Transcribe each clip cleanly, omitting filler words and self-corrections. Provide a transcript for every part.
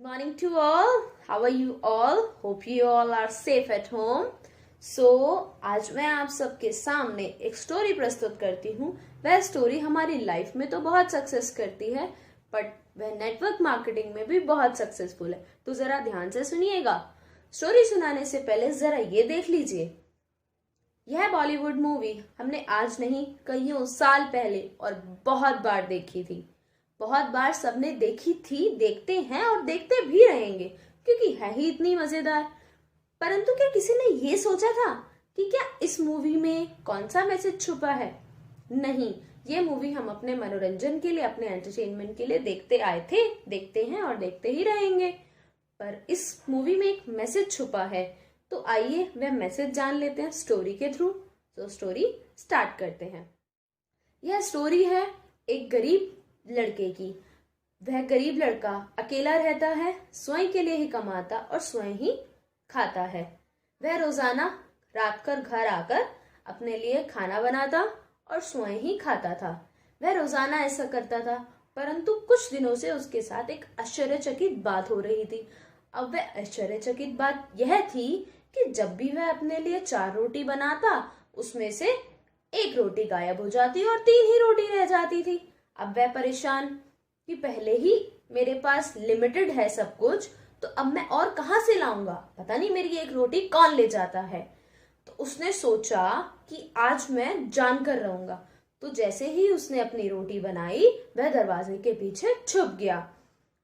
Morning to all. How are you all? Hope you all are safe at home. So आज मैं आप सबके सामने एक स्टोरी प्रस्तुत करती हूँ। वह स्टोरी हमारी लाइफ में तो बहुत सक्सेस करती है, बट वह नेटवर्क मार्केटिंग में भी बहुत सक्सेसफुल है। तो जरा ध्यान से सुनिएगा। स्टोरी सुनाने से पहले जरा ये देख लीजिए, यह बॉलीवुड मूवी हमने आज नहीं कईयों साल पहले और बहुत बार देखी थी। बहुत बार सबने देखी थी, देखते हैं और देखते भी रहेंगे क्योंकि है ही इतनी मजेदार। परंतु क्या किसी ने ये सोचा था कि क्या इस मूवी में कौन सा मैसेज छुपा है? नहीं, ये मूवी हम अपने मनोरंजन के लिए, अपने एंटरटेनमेंट के लिए देखते आए थे, देखते हैं और देखते ही रहेंगे। पर इस मूवी में एक मैसेज छुपा है, तो आइए वह मैसेज जान लेते हैं स्टोरी के थ्रू। तो स्टोरी स्टार्ट करते हैं। यह स्टोरी है एक गरीब लड़के की। वह गरीब लड़का अकेला रहता है, स्वयं के लिए ही कमाता और स्वयं ही खाता है। वह रोजाना रात कर घर आकर अपने लिए खाना बनाता और स्वयं ही खाता था। वह रोजाना ऐसा करता था, परंतु कुछ दिनों से उसके साथ एक आश्चर्यचकित बात हो रही थी। अब वह आश्चर्यचकित बात यह थी कि जब भी वह अपने लिए 4 रोटी बनाता, उसमें से 1 रोटी गायब हो जाती और 3 ही रोटी रह जाती थी। अब वह परेशान कि पहले ही मेरे पास लिमिटेड है सब कुछ, तो अब मैं और कहां से लाऊंगा? पता नहीं मेरी 1 रोटी कौन ले जाता है। तो उसने सोचा कि आज मैं जान कर रहूंगा। तो जैसे ही उसने अपनी रोटी बनाई, वह दरवाजे के पीछे छुप गया।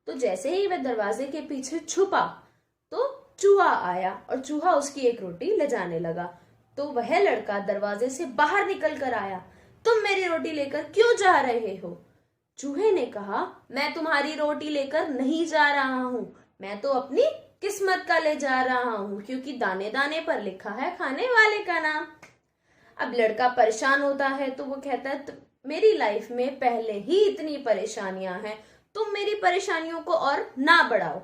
तो जैसे ही वह दरवाजे के पीछे छुपा, तो चूहा आया और चूहा उसकी 1 रोटी ले जाने लगा। तो वह लड़का दरवाजे से बाहर निकल कर आया। तुम मेरी रोटी लेकर क्यों जा रहे हो? चूहे ने कहा, मैं तुम्हारी रोटी लेकर नहीं जा रहा हूँ, मैं तो अपनी किस्मत का ले जा रहा हूँ, क्योंकि दाने दाने पर लिखा है खाने वाले का नाम। अब लड़का परेशान होता है, तो वो कहता है, मेरी लाइफ में पहले ही इतनी परेशानियां हैं, तुम मेरी परेशानियों को और ना बढ़ाओ।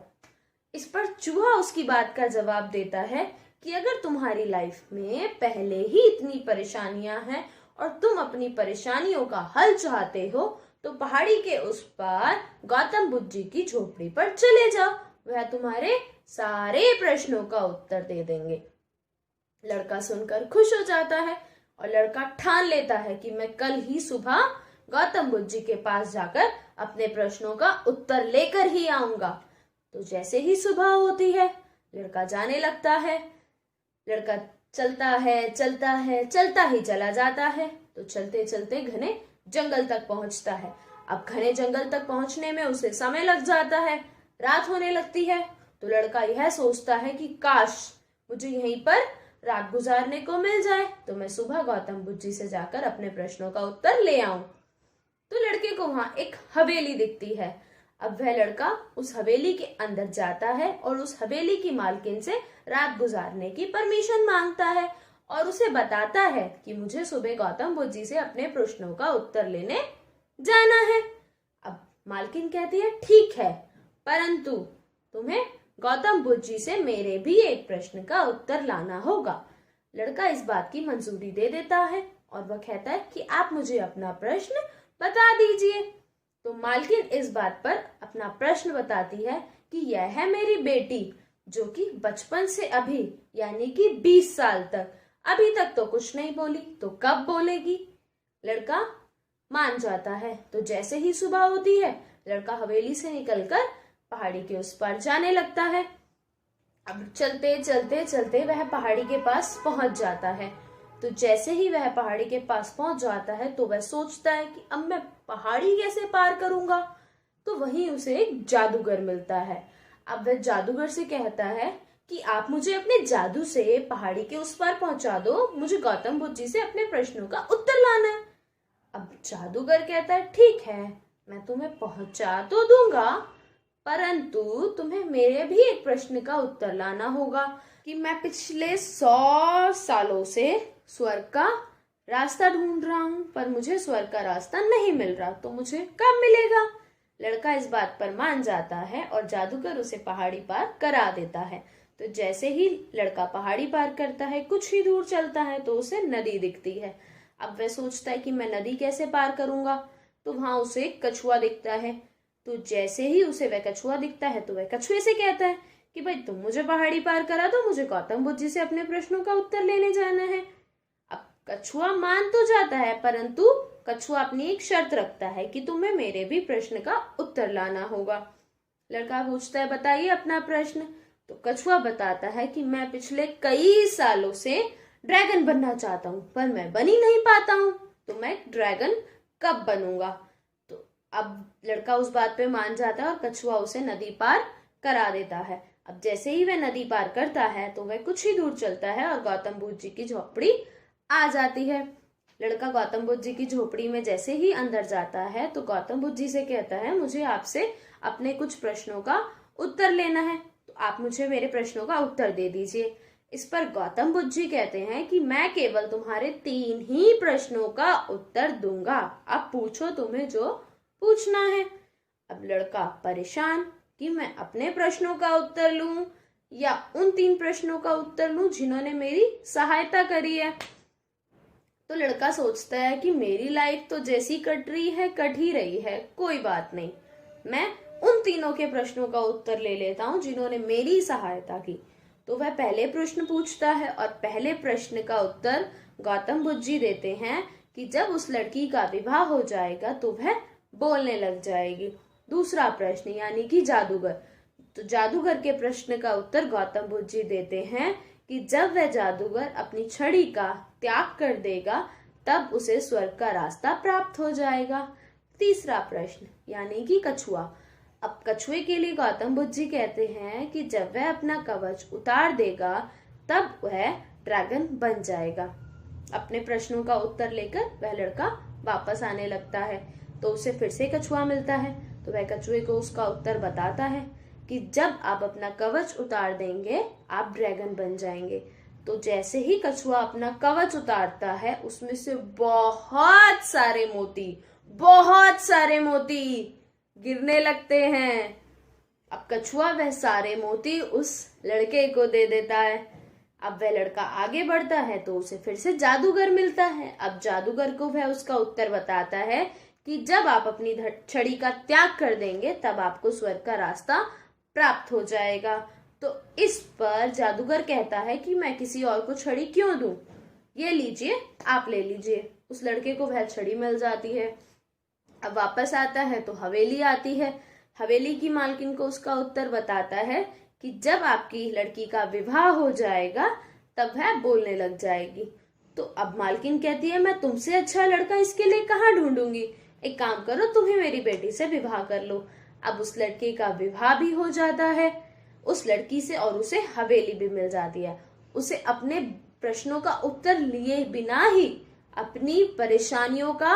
इस पर चूहा उसकी बात का जवाब देता है कि अगर तुम्हारी लाइफ में पहले ही इतनी परेशानियां हैं और तुम अपनी परेशानियों का हल चाहते हो, तो पहाड़ी के उस पार गौतम बुद्ध जी की झोपड़ी पर चले जाओ, वह तुम्हारे सारे प्रश्नों का उत्तर दे देंगे। लड़का सुनकर खुश हो जाता है और लड़का ठान लेता है कि मैं कल ही सुबह गौतम बुद्ध जी के पास जाकर अपने प्रश्नों का उत्तर लेकर ही आऊंगा। तो जैसे ही सुबह होती है, लड़का जाने लगता है। लड़का चलता है, चलता है, चलता ही चला जाता है। तो चलते चलते घने जंगल तक पहुंचता है। अब घने जंगल तक पहुंचने में उसे समय लग जाता है, रात होने लगती है। तो लड़का यह सोचता है कि काश मुझे यहीं पर रात गुजारने को मिल जाए, तो मैं सुबह गौतम बुद्ध जी से जाकर अपने प्रश्नों का उत्तर ले आऊं। तो लड़के को वहां एक हवेली दिखती है। अब वह लड़का उस हवेली के अंदर जाता है और उस हवेली की मालकिन से रात गुजारने की परमिशन मांगता है और उसे बताता है कि मुझे सुबह गौतम बुद्ध जी से अपने प्रश्नों का उत्तर लेने जाना है। अब मालकिन कहती है, ठीक है, परंतु तुम्हें गौतम बुद्ध जी से मेरे भी एक प्रश्न का उत्तर लाना होगा। लड़का इस बात की मंजूरी दे देता है और वह कहता है कि आप मुझे अपना प्रश्न बता दीजिए। तो मालकिन इस बात पर अपना प्रश्न बताती है कि यह है मेरी बेटी, जो कि बचपन से अभी यानी कि 20 साल तक अभी तक तो कुछ नहीं बोली, तो कब बोलेगी? लड़का मान जाता है। तो जैसे ही सुबह होती है, लड़का हवेली से निकलकर पहाड़ी के उस पार जाने लगता है। अब चलते चलते चलते वह पहाड़ी के पास पहुंच जाता है। तो जैसे ही वह पहाड़ी के पास पहुंच जाता है, तो वह सोचता है कि अब मैं पहाड़ी कैसे पार करूंगा? तो वहीं उसे एक जादूगर मिलता है। अब वह जादूगर से कहता है कि आप मुझे अपने जादू से पहाड़ी के उस पार पहुंचा दो, मुझे गौतम बुद्ध जी से अपने प्रश्नों का उत्तर लाना है। अब जादूगर कहता है, ठीक है, मैं तुम्हें पहुंचा तो दूंगा, परंतु तुम्हें मेरे भी एक प्रश्न का उत्तर लाना होगा कि मैं पिछले 100 सालों से स्वर्ग का रास्ता ढूंढ रहा हूं, पर मुझे स्वर्ग का रास्ता नहीं मिल रहा, तो मुझे कब मिलेगा? लड़का इस बात पर मान जाता है और जादूगर उसे पहाड़ी पार करा देता है। तो जैसे ही लड़का पहाड़ी पार करता है, कुछ ही दूर चलता है, तो उसे नदी दिखती है। अब वह सोचता है कि मैं नदी कैसे पार करूंगा? तो वहां उसे एक कछुआ दिखता है। तो जैसे ही उसे वह कछुआ दिखता है तो वह कछुए से कहता है कि भाई तुम मुझे पहाड़ी पार करा दो, मुझे गौतम बुद्ध जी से अपने प्रश्नों का उत्तर लेने जाना है। अब कछुआ मान तो जाता है, परंतु कछुआ अपनी एक शर्त रखता है कि तुम्हें मेरे भी प्रश्न का उत्तर लाना होगा। लड़का पूछता है बताइए अपना प्रश्न। तो कछुआ बताता है कि मैं पिछले कई सालों से ड्रैगन बनना चाहता हूँ, पर मैं बन ही नहीं पाता हूँ, तो मैं ड्रैगन कब बनूंगा। तो अब लड़का उस बात पे मान जाता है और कछुआ उसे नदी पार करा देता है। अब जैसे ही वह नदी पार करता है तो वह कुछ ही दूर चलता है और गौतम बुद्ध जी की झोपड़ी आ जाती है। लड़का गौतम बुद्ध जी की झोपड़ी में जैसे ही अंदर जाता है तो गौतम बुद्ध जी से कहता है मुझे आपसे अपने कुछ प्रश्नों का उत्तर लेना है, तो आप मुझे मेरे प्रश्नों का उत्तर दे दीजिए। इस पर गौतम बुद्ध जी कहते हैं कि मैं केवल तुम्हारे 3 ही प्रश्नों का उत्तर दूंगा, अब पूछो तुम्हें जो पूछना है। अब लड़का परेशान कि मैं अपने प्रश्नों का उत्तर लूं या उन 3 प्रश्नों का उत्तर लूं जिन्होंने मेरी सहायता करी है। तो लड़का सोचता है कि मेरी लाइफ तो जैसी कट रही है कट ही रही है, कोई बात नहीं, मैं उन तीनों के प्रश्नों का उत्तर ले लेता हूं जिन्होंने मेरी सहायता की। तो वह पहले प्रश्न पूछता है और पहले प्रश्न का उत्तर गौतम बुद्ध जी देते हैं कि जब उस लड़की का विवाह हो जाएगा तो वह बोलने लग जाएगी। दूसरा प्रश्न यानी कि जादूगर, तो जादूगर के प्रश्न का उत्तर गौतम बुद्ध जी देते हैं कि जब वह जादूगर अपनी छड़ी का त्याग कर देगा तब उसे स्वर्ग का रास्ता प्राप्त हो जाएगा। तीसरा प्रश्न यानी कि कछुआ, अब कछुए के लिए गौतम बुद्ध जी कहते हैं कि जब वह अपना कवच उतार देगा तब वह ड्रैगन बन जाएगा। अपने प्रश्नों का उत्तर लेकर वह लड़का वापस आने लगता है तो उसे फिर से कछुआ मिलता है, तो वह कछुए को उसका उत्तर बताता है कि जब आप अपना कवच उतार देंगे आप ड्रैगन बन जाएंगे। तो जैसे ही कछुआ अपना कवच उतारता है उसमें से बहुत सारे मोती गिरने लगते हैं। अब कछुआ वह सारे मोती उस लड़के को दे देता है। अब वह लड़का आगे बढ़ता है तो उसे फिर से जादूगर मिलता है। अब जादूगर को वह उसका उत्तर बताता है कि जब आप अपनी छड़ी का त्याग कर देंगे तब आपको स्वर्ग का रास्ता प्राप्त हो जाएगा। तो इस पर जादूगर कहता है कि मैं किसी और को छड़ी क्यों दूं, ये लीजिए, आप ले लीजिए। उस लड़के को वह छड़ी मिल जाती है। अब वापस आता है तो हवेली आती है। हवेली की मालकिन को उसका उत्तर बताता है कि जब आपकी लड़की का विवाह हो जाएगा तब वह बोलने लग जाएगी। तो अब मालकिन कहती है मैं तुमसे अच्छा लड़का इसके लिए कहाँ ढूंढूंगी, एक काम करो तुम्हें मेरी बेटी से विवाह कर लो। अब उस लड़के का विवाह भी हो जाता है उस लड़की से और उसे हवेली भी मिल जाती है। उसे अपने प्रश्नों का उत्तर लिए बिना ही अपनी परेशानियों का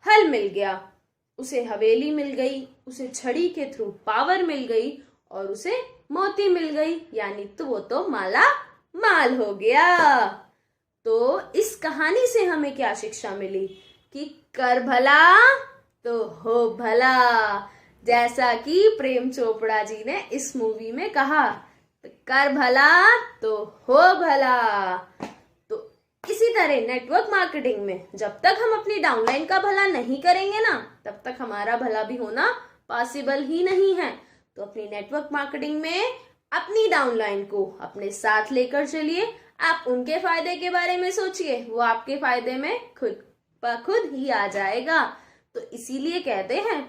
हल मिल गया। उसे हवेली मिल गई, उसे छड़ी के थ्रू पावर मिल गई और उसे मोती मिल गई, यानी तो वो तो माला माल हो गया। तो इस कहानी से हमें क्या शिक्षा मिली कि कर भला तो हो भला, जैसा कि प्रेम चोपड़ा जी ने इस मूवी में कहा, तो कर भला तो हो भला। तो इसी तरह नेटवर्क मार्केटिंग में जब तक हम अपनी डाउनलाइन का भला नहीं करेंगे ना तब तक हमारा भला भी होना पॉसिबल ही नहीं है। तो अपनी नेटवर्क मार्केटिंग में अपनी डाउनलाइन को अपने साथ लेकर चलिए। आप उनके फायदे के बारे में सोचिए, वो आपके फायदे में खुद ही आ जाएगा। तो इसीलिए कहते हैं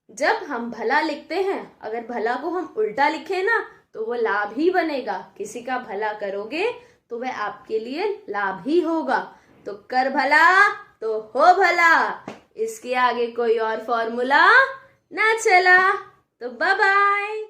जब हम भला लिखते हैं, अगर भला को हम उल्टा लिखें ना तो वो लाभ ही बनेगा। किसी का भला करोगे तो वह आपके लिए लाभ ही होगा। तो कर भला तो हो भला, इसके आगे कोई और फॉर्मूला ना चला। तो बाय बाय।